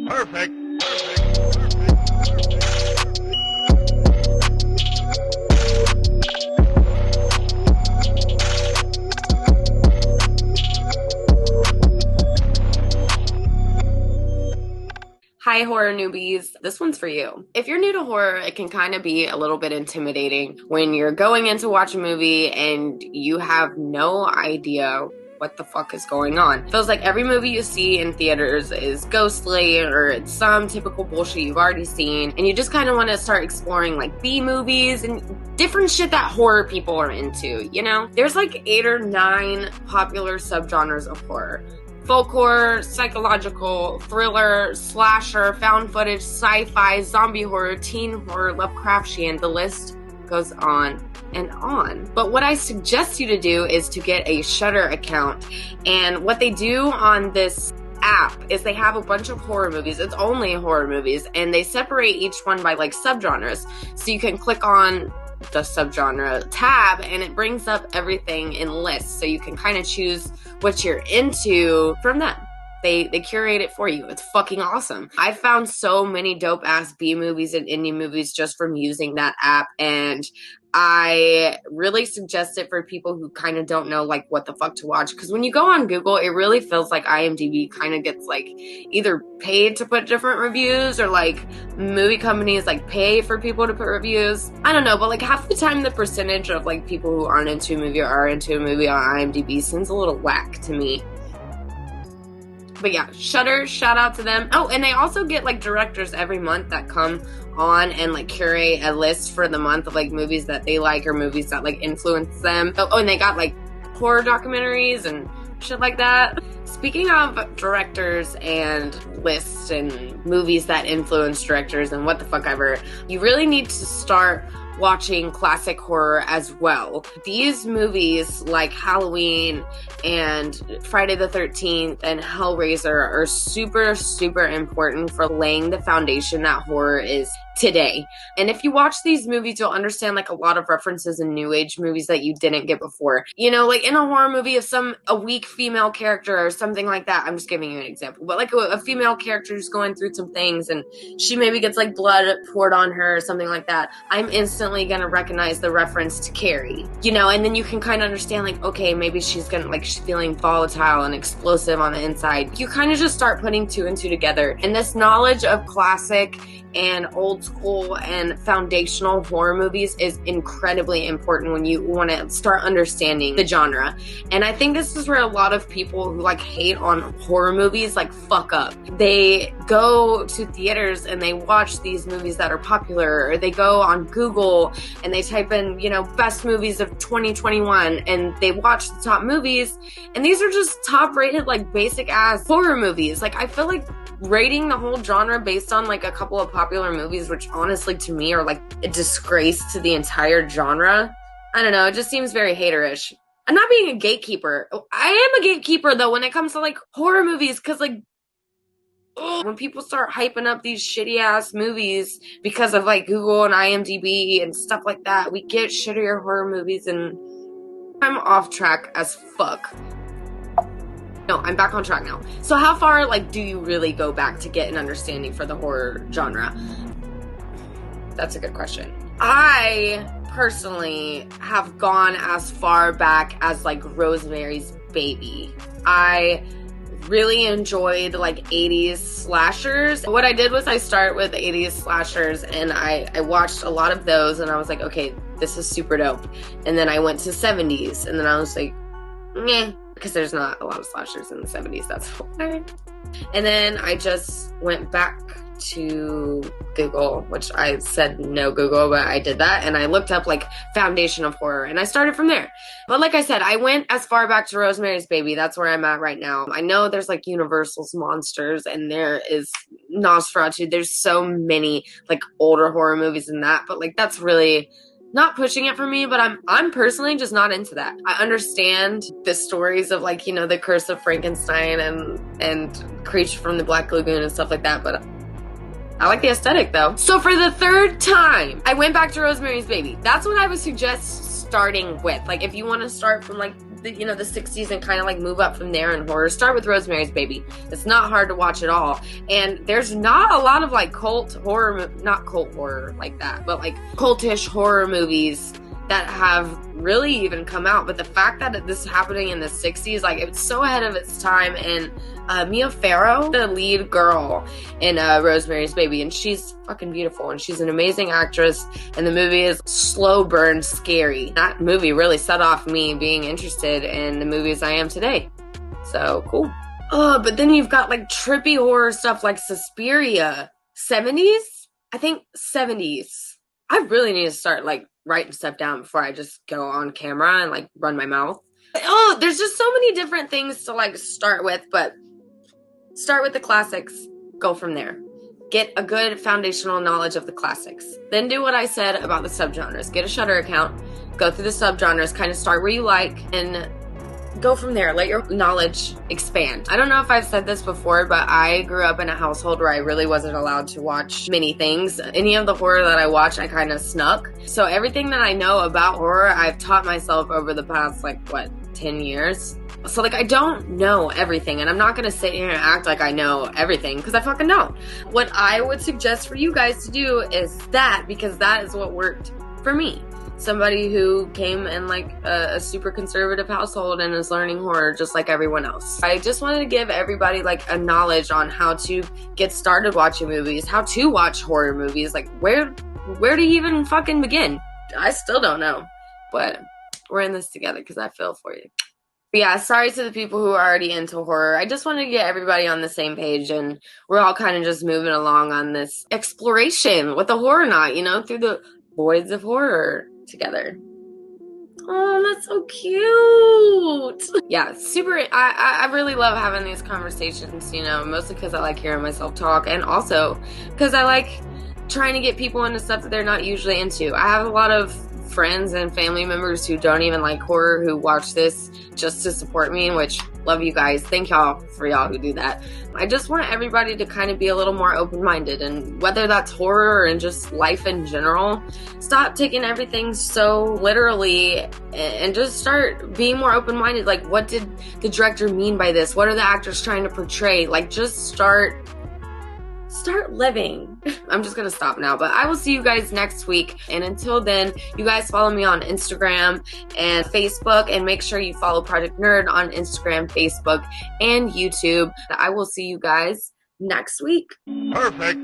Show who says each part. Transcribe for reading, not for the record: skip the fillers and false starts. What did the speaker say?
Speaker 1: Perfect.
Speaker 2: Hi, horror newbies. This one's for you. If you're new to horror, it can kind of be a little bit intimidating when you're going in to watch a movie and you have no idea what the fuck is going on. Feels like every movie you see in theaters is ghostly or it's some typical bullshit you've already seen, and you just kind of want to start exploring like B movies and different shit that horror people are into, you know? There's like 8 or 9 popular subgenres of horror. Folk horror, psychological, thriller, slasher, found footage, sci-fi, zombie horror, teen horror, Lovecraftian, the list goes on and on. But what I suggest you to do is to get a Shudder account. And what they do on this app is they have a bunch of horror movies. It's only horror movies, and they separate each one by like subgenres. So you can click on the subgenre tab and it brings up everything in lists, so you can kind of choose what you're into from them. They curate it for you. It's fucking awesome. I found so many dope ass B movies and indie movies just from using that app, and I really suggest it for people who kind of don't know like what the fuck to watch, because when you go on Google, it really feels like IMDb kind of gets like either paid to put different reviews or like movie companies like pay for people to put reviews. I don't know, but like half the time the percentage of like people who aren't into a movie or are into a movie on IMDb seems a little whack to me. But yeah, Shudder, shout out to them. Oh, and they also get like directors every month that come on and like curate a list for the month of like movies that they like or movies that like influence them. Oh, and they got like horror documentaries and shit like that. Speaking of directors and lists and movies that influence directors and what the fuck ever, you really need to start watching classic horror as well. These movies like Halloween and Friday the 13th and Hellraiser are super, super important for laying the foundation that horror is today. And if you watch these movies, you'll understand like a lot of references in new age movies that you didn't get before. You know, like in a horror movie, if a weak female character or something like that, I'm just giving you an example, but like a female character who's going through some things and she maybe gets like blood poured on her or something like that, I'm instantly gonna recognize the reference to Carrie, you know, and then you can kind of understand like, okay, maybe she's gonna like, she's feeling volatile and explosive on the inside. You kind of just start putting 2 and 2 together. And this knowledge of classic and old school and foundational horror movies is incredibly important when you want to start understanding the genre. And I think this is where a lot of people who like hate on horror movies like fuck up. They go to theaters and they watch these movies that are popular, or they go on Google and they type in, you know, best movies of 2021 and they watch the top movies, and these are just top rated like basic ass horror movies. Like I feel like rating the whole genre based on like a couple of popular movies, which honestly to me are like a disgrace to the entire genre. I don't know, it just seems very haterish. I'm not being a gatekeeper. I am a gatekeeper though when it comes to like horror movies, because like when people start hyping up these shitty ass movies because of like Google and IMDb and stuff like that, we get shittier horror movies, and I'm off track as fuck. No, I'm back on track now. So how far, like, do you really go back to get an understanding for the horror genre? That's a good question. I personally have gone as far back as, like, Rosemary's Baby. I really enjoyed, like, 80s slashers. What I did was I started with 80s slashers, and I watched a lot of those, and I was like, okay, this is super dope. And then I went to 70s, and then I was like, meh. Because there's not a lot of slashers in the 70s, that's why. And then I just went back to Google, which I said no Google, but I did that, and I looked up like foundation of horror, and I started from there. But like I said, I went as far back to Rosemary's Baby. That's where I'm at right now. I know there's like Universal's Monsters, and there is Nosferatu. There's so many like older horror movies in that, but like that's really not pushing it for me, but I'm personally just not into that. I understand the stories of like, you know, the Curse of Frankenstein and Creature from the Black Lagoon and stuff like that, but I like the aesthetic though. So for the 3rd time, I went back to Rosemary's Baby. That's what I would suggest starting with. Like if you want to start from like the 60s and kind of like move up from there in horror, start with Rosemary's Baby. It's not hard to watch at all. And there's not a lot of like cult horror, not cult horror like that, but like cultish horror movies that have really even come out. But the fact that this is happening in the 60s, like, it's so ahead of its time. And Mia Farrow, the lead girl in Rosemary's Baby, and she's fucking beautiful, and she's an amazing actress, and the movie is slow burn scary. That movie really set off me being interested in the movies I am today. So cool. But then you've got like trippy horror stuff like Suspiria. 70s? I think 70s. I really need to start like writing stuff down before I just go on camera and like run my mouth. There's just so many different things to like start with, but start with the classics, go from there. Get a good foundational knowledge of the classics. Then do what I said about the subgenres. Get a Shudder account, go through the subgenres, kind of start where you like, and go from there. Let your knowledge expand. I don't know if I've said this before, but I grew up in a household where I really wasn't allowed to watch many things. Any of the horror that I watched, I kind of snuck. So everything that I know about horror, I've taught myself over the past, 10 years. So, I don't know everything, and I'm not going to sit here and act like I know everything, because I fucking don't. What I would suggest for you guys to do is that, because that is what worked for me. Somebody who came in a super conservative household and is learning horror just like everyone else. I just wanted to give everybody a knowledge on how to get started watching movies, how to watch horror movies, where do you even fucking begin? I still don't know, but we're in this together because I feel for you. But yeah, sorry to the people who are already into horror. I just wanted to get everybody on the same page, and we're all kind of just moving along on this exploration with the Horrornaut, through the voids of horror together. Oh, that's so cute. Yeah, super. I really love having these conversations, mostly because I like hearing myself talk, and also because I like trying to get people into stuff that they're not usually into. I have a lot of friends and family members who don't even like horror who watch this just to support me, which, love you guys. Thank y'all for y'all who do that. I just want everybody to kind of be a little more open-minded, and whether that's horror and just life in general, stop taking everything so literally and just start being more open-minded. What did the director mean by this? What are the actors trying to portray? Just start living. I'm just gonna stop now, but I will see you guys next week, and until then, you guys follow me on Instagram and Facebook, and make sure you follow Project Nerd on Instagram, Facebook, and YouTube. I will see you guys next week.
Speaker 1: Perfect.